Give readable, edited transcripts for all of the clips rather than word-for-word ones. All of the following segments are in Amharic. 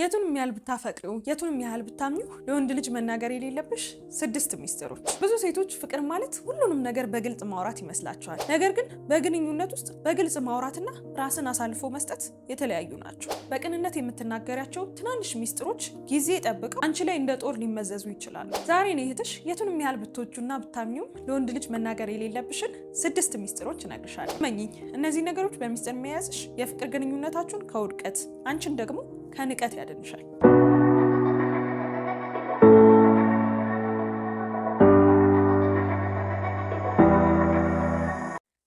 የቱንም ያህል ብታፈቅሪው የቱንም ያህል ብታምኚው ለወንድ ልጅ መናገር የሌለብሽ 6 ሚስጥሮች። ብዙ ሴቶች ፍቅር ማለት ሁሉንም ነገር በግልጽ ማውራት ይመስላቸዋል። ነገር ግን በግንኙነት ውስጥ በግልጽ ማውራትና ራስን አሳልፎ መስጠት የተለያዩ ናቸው። በቅንነት የምትናገሪያቸው ትናንሽ ሚስጥሮች ጊዜ ጠብቀው አንቺ ላይ እንደ ጦር ሊመዘዙ ይችላሉ። ዛሬ ነው እህትሽ የቱንም ያህል ብትወጂውና ብታምኚው ለወንድ ልጅ መናገር የሌለብሽን 6 ሚስጥሮች እነግርሻለሁ። መኝኝ እነዚህ ነገሮች በሚስጥር መያዝሽ የፍቅር ግንኙነታችሁን ከውድቀት አንቺን ደግሞ ከንቀት ያድንሻል።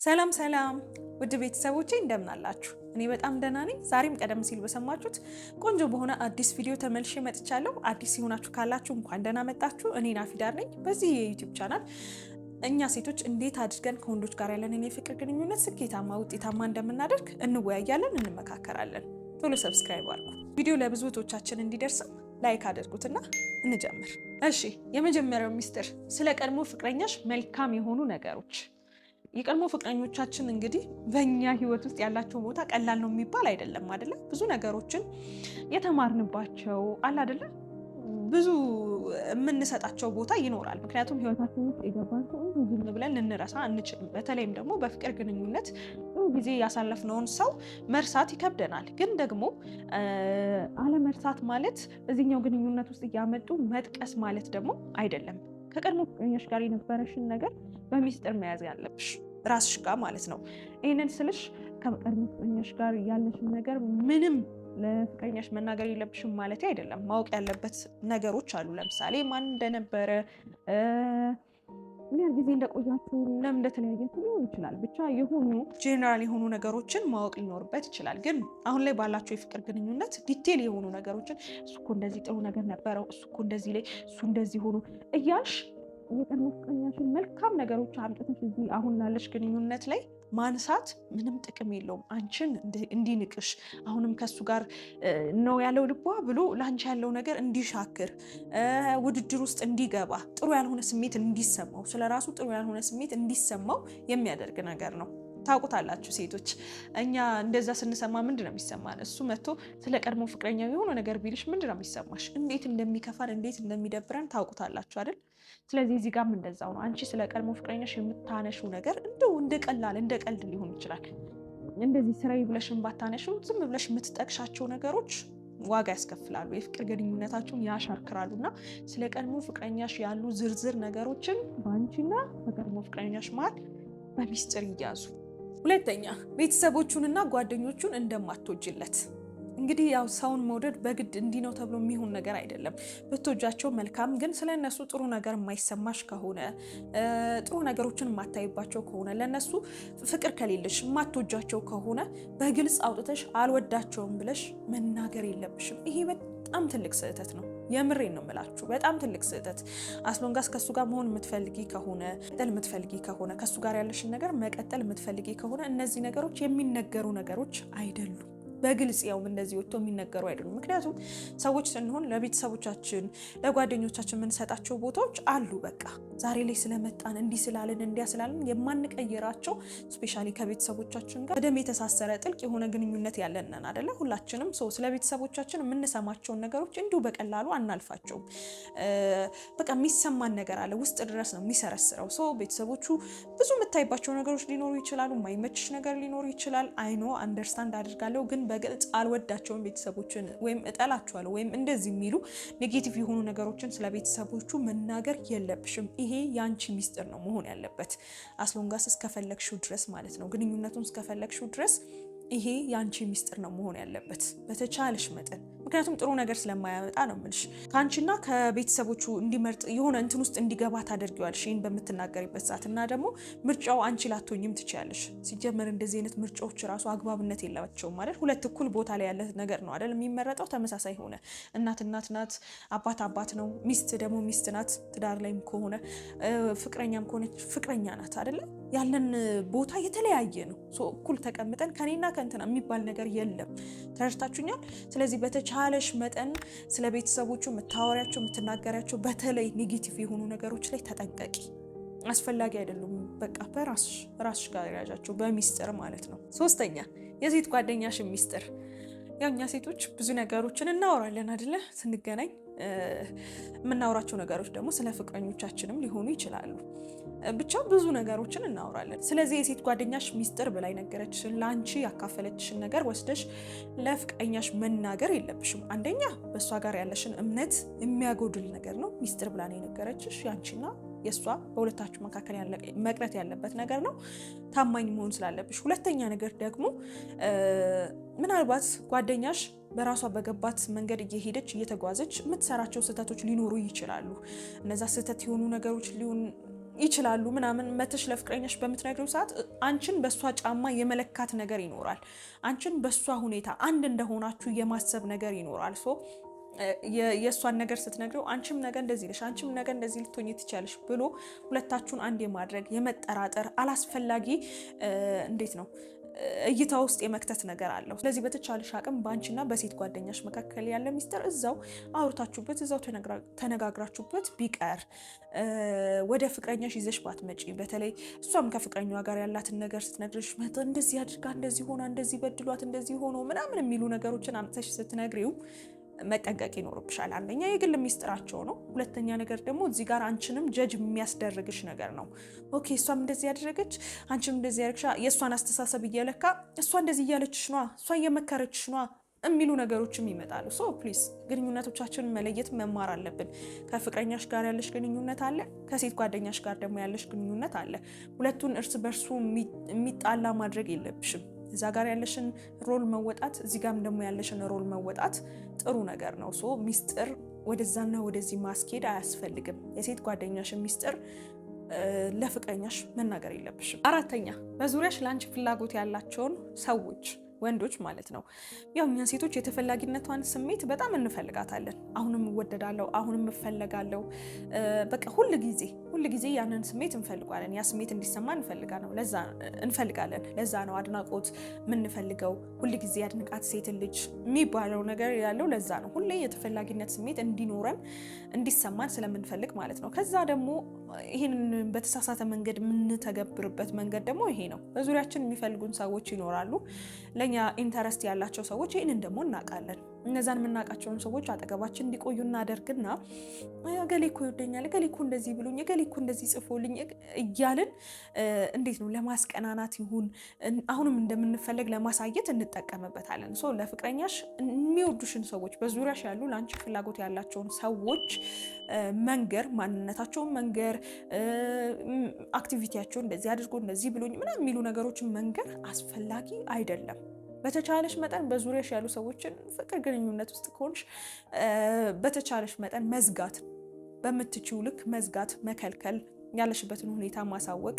ሰላም ሰላም ውድ ቤተሰቦቼ እንደምን አላችሁ? እኔ በጣም ደህና ነኝ። ዛሬም ቀደም ሲል በሰማችሁት ቆንጆ በሆነ አዲስ ቪዲዮ ተመልሼ መጥቻለሁ። አዲስ ሲሆናችሁ ካላችሁ እንኳን ደህና መጣችሁ። እኔ ናፊዳር ነኝ። በዚህ የዩቲዩብ ቻናል እኛ ሴቶች እንዴት አድርገን ከወንዶች ጋር ያለንን የፍቅር ግንኙነት ስኬታማ ውጤታማ እንደምናደርግ እንወያያለን፣ እንመካከራለን። ቶሎ ሰብስክራይብ አድርጉ። ቪዲዮ ለብዙ እህቶቻችን እንዲደርስ ላይክ አድርጉትና እንጀምር። እሺ፣ የመጀመሪያው ሚስጥር ስለ ቀድሞ ፍቅረኛሽ መልካም የሆኑ ነገሮች። የቀድሞ ፍቅረኞቻችን እንግዲህ በእኛ ህይወት ውስጥ ያላቸው ቦታ ቀላል ነው የሚባል አይደለም አይደለ? ብዙ ነገሮችን የተማርንባቸው አለ አይደለ? ብዙ የምንሰጣቸው ቦታ ይኖራል። ምክንያቱም ህይወታችን ውስጥ የገባን ሰው ዝም ብለን ልንረሳ አንችልም። በተለይም ደግሞ በፍቅር ግንኙነት ጊዜ ያሳለፍነውን ሰው መርሳት ይከብደናል። ግን ደግሞ አለመርሳት ማለት እዚህኛው ግንኙነት ውስጥ እያመጡ መጥቀስ ማለት ደግሞ አይደለም። ከቀድሞ ፍቅረኛሽ ጋር የነበረሽን ነገር በሚስጥር መያዝ ያለብሽ ራስሽ ጋር ማለት ነው። ይህንን ስልሽ ከቀድሞ ፍቅረኛሽ ጋር ያለሽን ነገር ምንም ለፍቅረኛሽ መናገር የለብሽም ማለት አይደለም። ማወቅ ያለበት ነገሮች አሉ። ለምሳሌ ማን እንደነበረ፣ ምን ያህል ጊዜ እንደቆያችሁ፣ ለምን እንደተለያያችሁ ሊሆን ይችላል። ብቻ የሆኑ ጄኔራል የሆኑ ነገሮችን ማወቅ ሊኖርበት ይችላል። ግን አሁን ላይ ባላቸው የፍቅር ግንኙነት ዲቴል የሆኑ ነገሮችን እሱ እኮ እንደዚህ ጥሩ ነገር ነበረው፣ እሱ እኮ እንደዚህ ላይ እሱ እንደዚህ ሆኖ እያልሽ የቀድሞ ፍቅረኛሽን መልካም ነገሮች አምጥተሽ እዚህ አሁን ላለሽ ግንኙነት ላይ ማንሳት ምንም ጥቅም የለውም። አንቺን እንዲንቅሽ አሁንም ከሱ ጋር ነው ያለው ልቧ ብሎ ለአንቺ ያለው ነገር እንዲሻክር፣ ውድድር ውስጥ እንዲገባ፣ ጥሩ ያልሆነ ስሜት እንዲሰማው፣ ስለራሱ ጥሩ ያልሆነ ስሜት እንዲሰማው የሚያደርግ ነገር ነው። ታውቁታላችሁ ሴቶች፣ እኛ እንደዛ ስንሰማ ምንድን ነው የሚሰማን? እሱ መጥቶ ስለ ቀድሞ ፍቅረኛው የሆነ ነገር ቢልሽ ምንድን ነው የሚሰማሽ? እንዴት እንደሚከፋን እንዴት እንደሚደብረን ታውቁታላችሁ አይደል? ስለዚህ እዚህ ጋርም እንደዛው ነው። አንቺ ስለ ቀድሞ ፍቅረኛሽ የምታነሺው ነገር እንደው እንደ ቀላል እንደ ቀልድ ሊሆን ይችላል። እንደዚህ ስራዬ ብለሽም ባታነሺው ዝም ብለሽ የምትጠቅሻቸው ነገሮች ዋጋ ያስከፍላሉ፣ የፍቅር ግንኙነታችሁን ያሻክራሉ። እና ስለ ቀድሞ ፍቅረኛሽ ያሉ ዝርዝር ነገሮችን በአንቺና በቀድሞ ፍቅረኛሽ መሀል በሚስጥር ይያዙ። ሁለተኛ፣ ቤተሰቦቹንና ጓደኞቹን እንደማትወጂለት። እንግዲህ ያው ሰውን መውደድ በግድ እንዲህ ነው ተብሎ የሚሆን ነገር አይደለም። ብትወጃቸው መልካም፣ ግን ስለ እነሱ ጥሩ ነገር የማይሰማሽ ከሆነ፣ ጥሩ ነገሮችን የማታይባቸው ከሆነ፣ ለእነሱ ፍቅር ከሌለሽ የማትወጃቸው ከሆነ በግልጽ አውጥተሽ አልወዳቸውም ብለሽ መናገር የለብሽም። ይሄ በጣም ትልቅ ስህተት ነው። የምሬን ነው የምላችሁ፣ በጣም ትልቅ ስህተት። አስሎንጋስ ከሱ ጋር መሆን የምትፈልጊ ከሆነ፣ መቀጠል የምትፈልጊ ከሆነ፣ ከሱ ጋር ያለሽን ነገር መቀጠል የምትፈልጊ ከሆነ እነዚህ ነገሮች የሚነገሩ ነገሮች አይደሉም። በግልጽ ያው እንደዚህ ወጥቶ የሚነገሩ አይደሉም። ምክንያቱም ሰዎች ስንሆን ለቤተሰቦቻችን ለጓደኞቻችን የምንሰጣቸው ቦታዎች አሉ። በቃ ዛሬ ላይ ስለመጣን እንዲህ ስላልን እንዲያ ስላልን የማንቀይራቸው ስፔሻሊ ከቤተሰቦቻችን ጋር በደም የተሳሰረ ጥልቅ የሆነ ግንኙነት ያለንን አይደለ? ሁላችንም ሰው ስለ ቤተሰቦቻችን የምንሰማቸውን ነገሮች እንዲሁ በቀላሉ አናልፋቸውም። በቃ የሚሰማን ነገር አለ፣ ውስጥ ድረስ ነው የሚሰረስረው። ሰው ቤተሰቦቹ ብዙ የምታይባቸው ነገሮች ሊኖሩ ይችላሉ፣ የማይመችሽ ነገር ሊኖሩ ይችላል። አይኖ አንደርስታንድ አድርጋለሁ። ግን በግልጽ አልወዳቸውን ቤተሰቦችን ወይም እጠላቸዋለሁ ወይም እንደዚህ የሚሉ ኔጌቲቭ የሆኑ ነገሮችን ስለ ቤተሰቦቹ መናገር የለብሽም። ይሄ የአንቺ ሚስጥር ነው መሆን ያለበት። አስሎንጋስ እስከፈለግሽው ድረስ ማለት ነው፣ ግንኙነቱን እስከፈለግሽው ድረስ ይሄ የአንቺ ሚስጥር ነው መሆን ያለበት በተቻለሽ መጠን። ምክንያቱም ጥሩ ነገር ስለማያመጣ ነው የምልሽ። ከአንቺና ከቤተሰቦቹ እንዲመርጥ የሆነ እንትን ውስጥ እንዲገባ ታደርጊዋለሽ ይህን በምትናገሪበት ሰዓት። እና ደግሞ ምርጫው አንቺ ላትሆኝም ትችያለሽ። ሲጀመር እንደዚህ አይነት ምርጫዎች ራሱ አግባብነት የላቸውም ማለት ሁለት እኩል ቦታ ላይ ያለ ነገር ነው አይደል የሚመረጠው። ተመሳሳይ ሆነ እናት እናት ናት፣ አባት አባት ነው፣ ሚስት ደግሞ ሚስት ናት። ትዳር ላይም ከሆነ ፍቅረኛም ከሆነች ፍቅረኛ ናት አይደለ? ያለን ቦታ የተለያየ ነው። እኩል ተቀምጠን ከኔና ከእንትና የሚባል ነገር የለም። ተረድታችሁኛል? ስለዚህ በተቻለሽ መጠን ስለ ቤተሰቦቹ የምታወሪያቸው የምትናገሪያቸው በተለይ ኔጌቲቭ የሆኑ ነገሮች ላይ ተጠንቀቂ። አስፈላጊ አይደሉም። በቃ በራስሽ ጋር ያዣቸው በሚስጥር ማለት ነው። ሶስተኛ፣ የሴት ጓደኛሽን ሚስጥር። ያው እኛ ሴቶች ብዙ ነገሮችን እናወራለን አይደለ? ስንገናኝ የምናወራቸው ነገሮች ደግሞ ስለ ፍቅረኞቻችንም ሊሆኑ ይችላሉ። ብቻ ብዙ ነገሮችን እናወራለን። ስለዚህ የሴት ጓደኛሽ ሚስጥር ብላ ነገረችሽን፣ ለአንቺ ያካፈለችሽን ነገር ወስደሽ ለፍቅረኛሽ መናገር የለብሽም። አንደኛ በእሷ ጋር ያለሽን እምነት የሚያጎድል ነገር ነው። ሚስጥር ብላ ነው የነገረችሽ። ያንቺና የእሷ በሁለታችሁ መካከል መቅረት ያለበት ነገር ነው። ታማኝ መሆን ስላለብሽ። ሁለተኛ ነገር ደግሞ ምናልባት ጓደኛሽ በራሷ በገባት መንገድ እየሄደች እየተጓዘች የምትሰራቸው ስህተቶች ሊኖሩ ይችላሉ። እነዛ ስህተት የሆኑ ነገሮች ሊሆን ይችላሉ ምናምን መተሽ ለፍቅረኛሽ በምትነግረው ሰዓት አንቺን በእሷ ጫማ የመለካት ነገር ይኖራል። አንቺን በእሷ ሁኔታ አንድ እንደሆናችሁ የማሰብ ነገር ይኖራል። የእሷን ነገር ስትነግረው አንቺም ነገ እንደዚህ ልሽ፣ አንቺም ነገ እንደዚህ ልትሆኚ ትችያለሽ ብሎ ሁለታችሁን አንድ የማድረግ የመጠራጠር አላስፈላጊ እንዴት ነው እይታ ውስጥ የመክተት ነገር አለው። ስለዚህ በተቻለሽ አቅም በአንቺና በሴት ጓደኛሽ መካከል ያለ ሚስጥር እዛው አውርታችሁበት እዛው ተነጋግራችሁበት ቢቀር ወደ ፍቅረኛሽ ይዘሽ ባትመጪ። በተለይ እሷም ከፍቅረኛዋ ጋር ያላትን ነገር ስትነግርሽ እንደዚህ አድርጋ እንደዚህ ሆና እንደዚህ በድሏት እንደዚህ ሆኖ ምናምን የሚሉ ነገሮችን አምጥተሽ ስትነግሪው መጠንቀቅ ይኖርብሻል። አንደኛ የግል ሚስጥራቸው ነው። ሁለተኛ ነገር ደግሞ እዚህ ጋር አንቺንም ጀጅ የሚያስደርግሽ ነገር ነው። ኦኬ እሷም እንደዚህ ያደረገች አንቺም እንደዚህ ያደረግሽ፣ የእሷን አስተሳሰብ እየለካ እሷ እንደዚህ እያለችሽ ነዋ፣ እሷ እየመከረችሽ ነዋ የሚሉ ነገሮችም ይመጣሉ። ፕሊዝ ግንኙነቶቻችንን መለየት መማር አለብን። ከፍቅረኛሽ ጋር ያለሽ ግንኙነት አለ፣ ከሴት ጓደኛሽ ጋር ደግሞ ያለሽ ግንኙነት አለ። ሁለቱን እርስ በርሱ የሚጣላ ማድረግ የለብሽም። እዛ ጋር ያለሽን ሮል መወጣት፣ እዚህ ጋርም ደግሞ ያለሽን ሮል መወጣት ጥሩ ነገር ነው። ሚስጥር ወደዛና ወደዚህ ማስኬድ አያስፈልግም። የሴት ጓደኛሽን ሚስጥር ለፍቅረኛሽ መናገር የለብሽም። አራተኛ በዙሪያሽ ለአንቺ ፍላጎት ያላቸውን ሰዎች ወንዶች ማለት ነው። ያው እኛ ሴቶች የተፈላጊነቷን ስሜት በጣም እንፈልጋታለን። አሁንም እወደዳለሁ፣ አሁንም እፈለጋለሁ። በቃ ሁል ጊዜ ያንን ስሜት እንፈልጋለን። ያ ስሜት እንዲሰማ እንፈልጋለን። ለዛ ነው አድናቆት የምንፈልገው። ሁል ጊዜ አድንቃት ሴትን ልጅ የሚባለው ነገር ያለው ለዛ ነው። ሁሌ የተፈላጊነት ስሜት እንዲኖረን እንዲሰማን ስለምንፈልግ ማለት ነው። ከዛ ደግሞ ይህንን በተሳሳተ መንገድ የምንተገብርበት መንገድ ደግሞ ይሄ ነው። በዙሪያችን የሚፈልጉን ሰዎች ይኖራሉ። ለኛ ኢንተረስት ያላቸው ሰዎች ይህንን ደግሞ እናውቃለን። እነዛን የምናውቃቸውን ሰዎች አጠገባችን እንዲቆዩ እናደርግና እገሌ እኮ ይወደኛል፣ እገሌ እኮ እንደዚህ ብሎኝ፣ እገሌ እኮ እንደዚህ ጽፎልኝ እያልን እንዴት ነው ለማስቀናናት ይሁን አሁንም እንደምንፈለግ ለማሳየት እንጠቀምበታለን። ለፍቅረኛሽ የሚወዱሽን ሰዎች፣ በዙሪያሽ ያሉ ለአንቺ ፍላጎት ያላቸውን ሰዎች መንገር፣ ማንነታቸውን መንገር፣ አክቲቪቲያቸው እንደዚህ አድርጎ እንደዚህ ብሎኝ ምናምን የሚሉ ነገሮችን መንገር አስፈላጊ አይደለም። በተቻለሽ መጠን በዙሪያሽ ያሉ ሰዎችን ፍቅር ግንኙነት ውስጥ ከሆንሽ በተቻለሽ መጠን መዝጋት፣ በምትችው ልክ መዝጋት፣ መከልከል፣ ያለሽበትን ሁኔታ ማሳወቅ።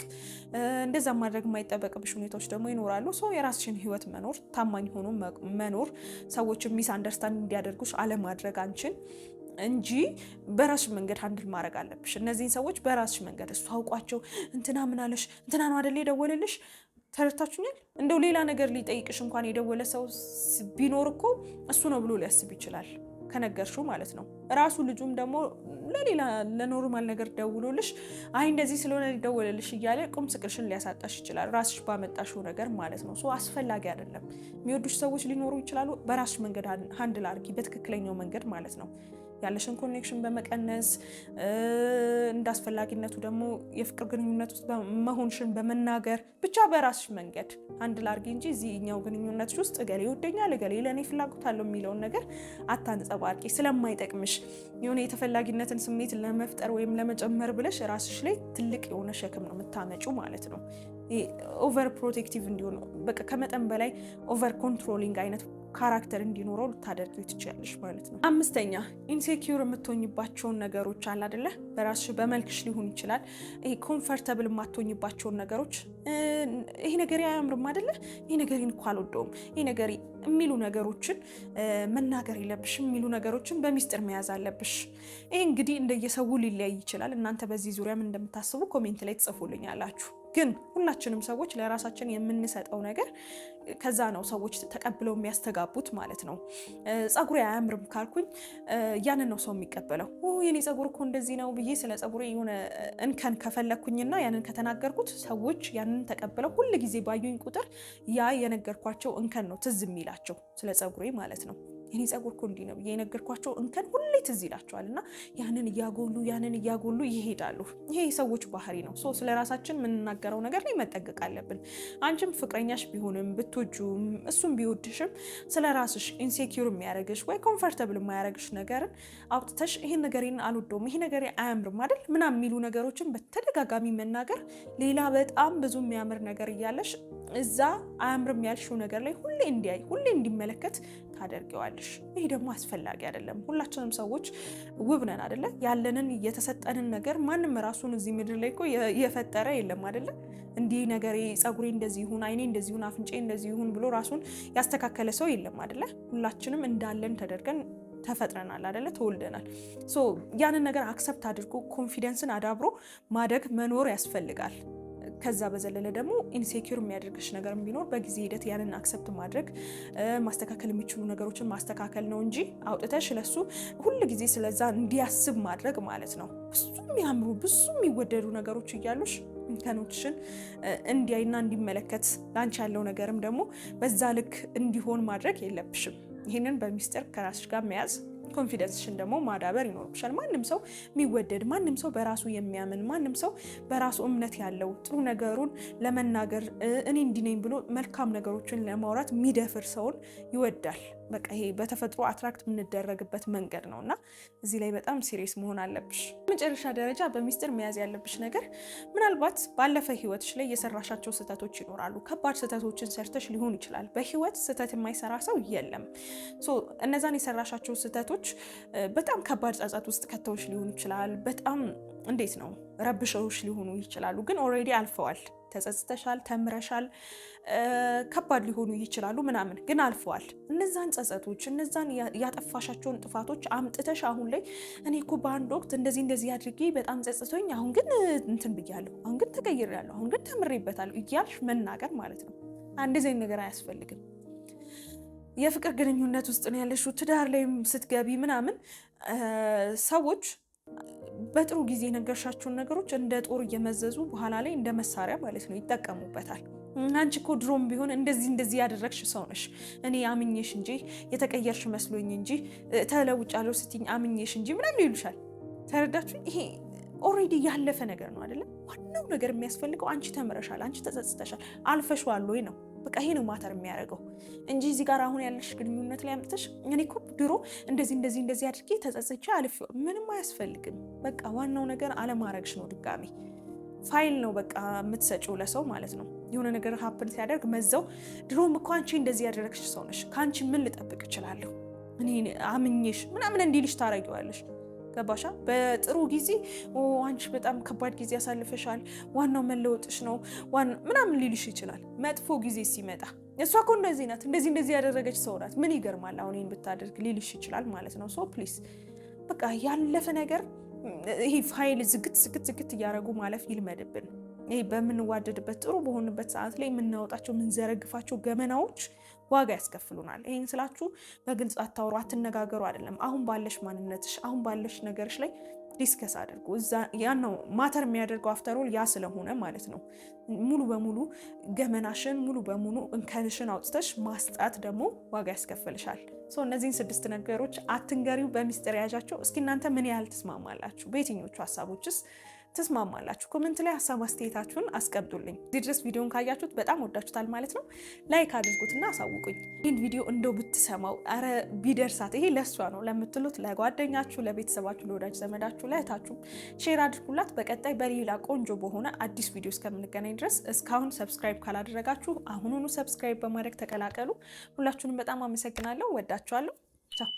እንደዛ ማድረግ የማይጠበቅብሽ ሁኔታዎች ደግሞ ይኖራሉ። የራስሽን ህይወት መኖር፣ ታማኝ ሆኖ መኖር፣ ሰዎች ሚስ አንደርስታንድ እንዲያደርጉሽ አለማድረግ አንቺን እንጂ በራስሽ መንገድ ሃንድል ማድረግ አለብሽ። እነዚህን ሰዎች በራስሽ መንገድ እሱ አውቋቸው እንትና ምን አለሽ እንትና ነው አይደል የደወለልሽ ተረድታችሁኛል። እንደው ሌላ ነገር ሊጠይቅሽ እንኳን የደወለ ሰው ቢኖር እኮ እሱ ነው ብሎ ሊያስብ ይችላል፣ ከነገርሽው ማለት ነው። ራሱ ልጁም ደግሞ ለሌላ ለኖርማል ነገር ደውሎልሽ አይ እንደዚህ ስለሆነ ሊደወለልሽ እያለ ቁም ስቅልሽን ሊያሳጣሽ ይችላል፣ ራስሽ ባመጣሽው ነገር ማለት ነው። አስፈላጊ አይደለም። የሚወዱሽ ሰዎች ሊኖሩ ይችላሉ። በራስሽ መንገድ ሃንድል አድርጊ፣ በትክክለኛው መንገድ ማለት ነው። ያለሽን ኮኔክሽን በመቀነስ እንዳስፈላጊነቱ ደግሞ የፍቅር ግንኙነት ውስጥ መሆንሽን በመናገር ብቻ በራስሽ መንገድ ሃንድል አድርጊ እንጂ እዚህኛው ግንኙነት ውስጥ እገሌ ይወደኛል፣ እገሌ ለእኔ ፍላጎት አለው የሚለውን ነገር አታንጸባርቂ። ስለማይጠቅምሽ የሆነ የተፈላጊነትን ስሜት ለመፍጠር ወይም ለመጨመር ብለሽ ራስሽ ላይ ትልቅ የሆነ ሸክም ነው የምታመጪው ማለት ነው። ኦቨር ፕሮቴክቲቭ እንዲሆን በቃ ከመጠን በላይ ኦቨር ኮንትሮሊንግ አይነት ካራክተር እንዲኖረው ልታደርጊ ትችላለሽ ማለት ነው። አምስተኛ ኢንሴኪዩር የምትሆኝባቸውን ነገሮች አለ አይደለ? በራስሽ በመልክሽ ሊሆን ይችላል። ይሄ ኮምፈርተብል የማትሆኝባቸውን ነገሮች ይሄ ነገር አያምርም አይደለ? ይሄ ነገርን እኮ አልወደውም፣ ይሄ ነገር የሚሉ ነገሮችን መናገር የለብሽም። የሚሉ ነገሮችን በሚስጥር መያዝ አለብሽ። ይሄ እንግዲህ እንደየሰው ሊለያይ ይችላል። እናንተ በዚህ ዙሪያ ምን እንደምታስቡ ኮሜንት ላይ ትጽፉልኛላችሁ። ግን ሁላችንም ሰዎች ለራሳችን የምንሰጠው ነገር ከዛ ነው ሰዎች ተቀብለው የሚያስተጋቡት ማለት ነው። ጸጉሬ አያምርም ካልኩኝ ያንን ነው ሰው የሚቀበለው። የኔ ጸጉር እኮ እንደዚህ ነው ብዬ ስለ ጸጉሬ የሆነ እንከን ከፈለኩኝና ያንን ከተናገርኩት ሰዎች ያንን ተቀብለው ሁል ጊዜ ባዩኝ ቁጥር ያ የነገርኳቸው እንከን ነው ትዝ የሚላቸው ስለ ጸጉሬ ማለት ነው። የኔ ጸጉር እኮ እንዲህ ነው ብዬ የነገርኳቸው እንከን ሁሌ ትዝ ይላቸዋል እና ያንን እያጎሉ ይሄዳሉ። ይሄ የሰዎች ባህሪ ነው። ስለ ራሳችን የምንናገረው ነገር ላይ መጠንቀቅ አለብን። አንቺም ፍቅረኛሽ ቢሆንም ብትወጂውም እሱም ቢወድሽም ስለ ራስሽ ኢንሴኪዩር የሚያደርግሽ ወይ ኮምፈርተብል የማያደርግሽ ነገርን አውጥተሽ ይሄን ነገሬን አልወደውም፣ ይሄ ነገሬ አያምርም አይደል ምናምን የሚሉ ነገሮችን በተደጋጋሚ መናገር፣ ሌላ በጣም ብዙ የሚያምር ነገር እያለሽ እዛ አያምርም ያልሽው ነገር ላይ ሁሌ እንዲያይ ሁሌ እንዲመለከት ታደርጊዋለሽ። ይሄ ደግሞ አስፈላጊ አይደለም። ሁላችንም ሰዎች ውብ ነን አይደለ? ያለንን የተሰጠንን ነገር ማንም ራሱን እዚህ ምድር ላይ እኮ የፈጠረ የለም አይደለ? እንዲህ ነገሬ ጸጉሬ እንደዚህ ይሁን፣ አይኔ እንደዚህ ይሁን፣ አፍንጬ እንደዚህ ይሁን ብሎ ራሱን ያስተካከለ ሰው የለም አይደለ? ሁላችንም እንዳለን ተደርገን ተፈጥረናል አይደለ? ተወልደናል። ያንን ነገር አክሰፕት አድርጎ ኮንፊደንስን አዳብሮ ማደግ መኖር ያስፈልጋል። ከዛ በዘለለ ደግሞ ኢንሴኪዩር የሚያደርግሽ ነገር ቢኖር በጊዜ ሂደት ያንን አክሰፕት ማድረግ ማስተካከል የሚችሉ ነገሮችን ማስተካከል ነው እንጂ አውጥተሽ ለሱ ሁል ጊዜ ስለዛ እንዲያስብ ማድረግ ማለት ነው። ብዙ የሚያምሩ ብዙ የሚወደዱ ነገሮች እያሉሽ እንከኖችሽን እንዲያይና እንዲመለከት ላንቺ ያለው ነገርም ደግሞ በዛ ልክ እንዲሆን ማድረግ የለብሽም። ይህንን በሚስጥር ከራስሽ ጋር መያዝ ኮንፊደንስሽን ደግሞ ማዳበር ይኖርብሻል። ማንም ሰው የሚወደድ ማንም ሰው በራሱ የሚያምን ማንም ሰው በራሱ እምነት ያለው ጥሩ ነገሩን ለመናገር እኔ እንዲህ ነኝ ብሎ መልካም ነገሮችን ለማውራት የሚደፍር ሰውን ይወዳል። በቃ ይሄ በተፈጥሮ አትራክት የምንደረግበት መንገድ ነውና እዚህ ላይ በጣም ሲሪየስ መሆን አለብሽ። መጨረሻ ደረጃ በሚስጥር መያዝ ያለብሽ ነገር ምናልባት ባለፈ ህይወትሽ ላይ የሰራሻቸው ስህተቶች ይኖራሉ። ከባድ ስህተቶችን ሰርተሽ ሊሆን ይችላል። በህይወት ስህተት የማይሰራ ሰው የለም። እነዛን የሰራሻቸው ስህተቶች በጣም ከባድ ጸጸት ውስጥ ከተውሽ ሊሆን ይችላል። በጣም እንዴት ነው ረብሸውሽ ሊሆኑ ይችላሉ። ግን ኦልሬዲ አልፈዋል። ተጸጽተሻል፣ ተምረሻል። ከባድ ሊሆኑ ይችላሉ ምናምን ግን አልፈዋል። እነዛን ጸጸቶች እነዛን ያጠፋሻቸውን ጥፋቶች አምጥተሽ አሁን ላይ እኔ እኮ በአንድ ወቅት እንደዚህ አድርጌ በጣም ጸጽቶኝ አሁን ግን እንትን ብያለሁ፣ አሁን ግን ተቀይሬያለሁ፣ አሁን ግን ተምሬበታለሁ እያልሽ መናገር ማለት ነው። እንደዚህ ነገር አያስፈልግም። የፍቅር ግንኙነት ውስጥ ነው ያለሽው፣ ትዳር ላይም ስትገቢ ምናምን ሰዎች በጥሩ ጊዜ የነገርሻቸውን ነገሮች እንደ ጦር እየመዘዙ በኋላ ላይ እንደ መሳሪያ ማለት ነው ይጠቀሙበታል። አንቺ እኮ ድሮም ቢሆን እንደዚህ ያደረግሽ ሰው ነሽ፣ እኔ አምኜሽ እንጂ የተቀየርሽ መስሎኝ እንጂ ተለውጫለሁ ስትይኝ አምኜሽ እንጂ ምናምን ይሉሻል። ተረዳችሁ? ይሄ ኦልሬዲ ያለፈ ነገር ነው አይደለም? ዋናው ነገር የሚያስፈልገው አንቺ ተምረሻል፣ አንቺ ተጸጽተሻል፣ አልፈሽዋል ወይ ነው። በቃ ይሄ ነው ማተር የሚያደርገው እንጂ እዚህ ጋር አሁን ያለሽ ግንኙነት ላይ አምጥተሽ እኔ እኮ ድሮ እንደዚህ አድርጌ ተጸጽቼ አልፌው ምንም አያስፈልግም። በቃ ዋናው ነገር አለማድረግሽ ነው። ድጋሚ ፋይል ነው በቃ የምትሰጪው ለሰው ማለት ነው። የሆነ ነገር ሀፕን ሲያደርግ መዘው ድሮም እኮ አንቺ እንደዚህ ያደረግሽ ሰው ነሽ፣ ከአንቺ ምን ልጠብቅ እችላለሁ እኔ አምኜሽ ምናምን እንዲልሽ ታረጊዋለሽ። ገባሻ? በጥሩ ጊዜ አንቺ በጣም ከባድ ጊዜ ያሳልፈሻል፣ ዋናው መለወጥሽ ነው ምናምን ሊልሽ ይችላል። መጥፎ ጊዜ ሲመጣ እሷ እኮ እንደዚህ ናት፣ እንደዚህ ያደረገች ሰው ናት፣ ምን ይገርማል አሁን ይሄን ብታደርግ ሊልሽ ይችላል ማለት ነው። ሶ ፕሊስ በቃ ያለፈ ነገር ይሄ ፋይል ዝግት እያደረጉ ማለፍ ይልመድብን። ይሄ በምንዋደድበት ጥሩ በሆንበት ሰዓት ላይ የምናወጣቸው የምንዘረግፋቸው ገመናዎች ዋጋ ያስከፍሉናል። ይሄን ስላችሁ በግልጽ አታውሩ፣ አትነጋገሩ አይደለም። አሁን ባለሽ ማንነትሽ፣ አሁን ባለሽ ነገርሽ ላይ ዲስከስ አድርጉ። ያ ነው ማተር የሚያደርገው አፍተሮል ያ ስለሆነ ማለት ነው። ሙሉ በሙሉ ገመናሽን ሙሉ በሙሉ እንከንሽን አውጥተሽ ማስጣት ደግሞ ዋጋ ያስከፍልሻል። እነዚህን 6 ነገሮች አትንገሪው፣ በሚስጥር ያዣቸው። እስኪ እናንተ ምን ያህል ትስማማላችሁ? በየትኞቹ ሀሳቦችስ ትስማማላችሁ? ኮሜንት ላይ ሀሳብ አስተያየታችሁን አስቀምጡልኝ። እዚህ ድረስ ቪዲዮን ካያችሁት በጣም ወዳችሁታል ማለት ነው። ላይክ አድርጉትና አሳውቁኝ። ይህን ቪዲዮ እንደው ብትሰማው አረ ቢደርሳት ይሄ ለእሷ ነው ለምትሉት ለጓደኛችሁ፣ ለቤተሰባችሁ፣ ለወዳጅ ዘመዳችሁ፣ ለእህታችሁ ሼር አድርጉላት። በቀጣይ በሌላ ቆንጆ በሆነ አዲስ ቪዲዮ እስከምንገናኝ ድረስ እስካሁን ሰብስክራይብ ካላደረጋችሁ አሁኑኑ ሰብስክራይብ በማድረግ ተቀላቀሉ። ሁላችሁንም በጣም አመሰግናለሁ። ወዳችኋለሁ። ቻው